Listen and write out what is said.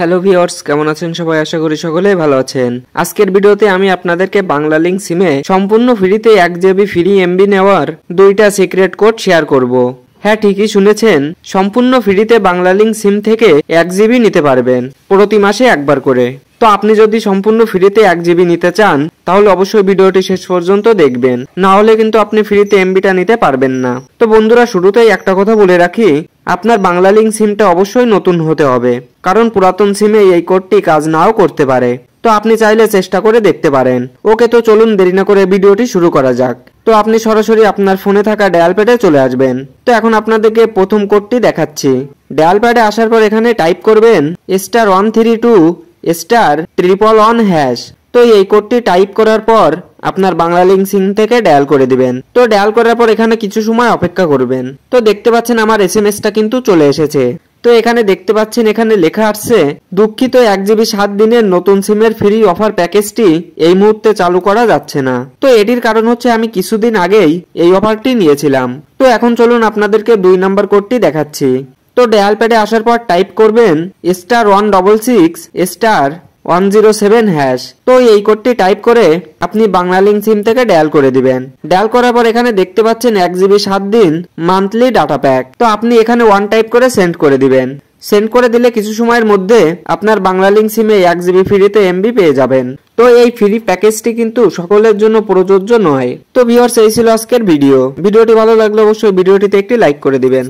Hello viewers, কেমন আছেন সবাই? আশা করি সকলেই ভালো আছেন। আজকের ভিডিওতে আমি আপনাদেরকে বাংলালিংক সিমে সম্পূর্ণ ফ্রিতে 1 জিবি ফ্রি এমবি নেওয়ার 2টা সিক্রেট কোড শেয়ার করব। হ্যাঁ, ঠিকই শুনেছেন, সম্পূর্ণ ফ্রিতে বাংলালিংক সিম থেকে 1 জিবি নিতে পারবেন প্রতি মাসে একবার করে। তো আপনি যদি সম্পূর্ণ ফ্রিতে 1 জিবি নিতে চান তাহলে অবশ্যই ভিডিওটি শেষ পর্যন্ত দেখবেন, না হলে কিন্তু আপনি ফ্রিতে এমবিটা নিতে পারবেন না। তো বন্ধুরা, শুরুতেই একটা কথা বলে রাখি, আপনার বাংলালিংক সিমটা অবশ্যই নতুন হতে হবে, কারণ পুরাতন সিমে এই কোডটি কাজ নাও করতে পারে। তো আপনি চাইলে চেষ্টা করে দেখতে পারেন। ওকে, তো চলুন দেরি না করে ভিডিওটি শুরু করা যাক। তো আপনি সরাসরি আপনার ফোনে থাকা ডায়াল প্যাডে চলে আসবেন। তো এখন আপনাদেরকে প্রথম কোডটি দেখাচ্ছি। ডায়াল প্যাডে আসার পর এখানে টাইপ করবেন *132*111#। তো এই কোডটি টাইপ করার পর আপনার বাংলালিংক সিম থেকে ডায়াল করে দিবেন। তো ডায়াল করার পর এখানে কিছু সময় অপেক্ষা করবেন। তো দেখতে পাচ্ছেন আমার এসএমএসটা কিন্তু চলে এসেছে। তো এখানে দেখতে পাচ্ছেন এখানে লেখা আছে, দুঃখিত 1 জিবি 7 দিনের নতুন সিমের ফ্রি অফার প্যাকেজটি এই মুহূর্তে চালু করা যাচ্ছে না। তো এটির কারণ হচ্ছে আমি কিছুদিন আগেই এই অফারটি নিয়েছিলাম। তো এখন চলুন আপনাদেরকে 2 নাম্বার কোডটি দেখাচ্ছি। তো ডায়াল প্যাডে আসার পর টাইপ করবেন *166*107#। তো এই কোডটি টাইপ করে আপনি বাংলালিংক সিম থেকে ডায়াল করে দিবেন। ডায়াল করার পর এখানে দেখতে পাচ্ছেন 1 জিবি 7 দিন মান্থলি ডাটা প্যাক। তো আপনি এখানে 1 টাইপ করে সেন্ড করে দিবেন। সেন্ড করে দিলে কিছু সময়ের মধ্যে আপনার বাংলালিংক সিমে 1 জিবি ফ্রিতে এমবি পেয়ে যাবেন। তো এই ফ্রি প্যাকেজটি কিন্তু সকলের জন্য প্রযোজ্য নয়। তো ভিউয়ার্স, এই ছিল আজকের ভিডিওটি ভালো লাগলে অবশ্যই ভিডিওটিতে একটি লাইক করে দিবেন।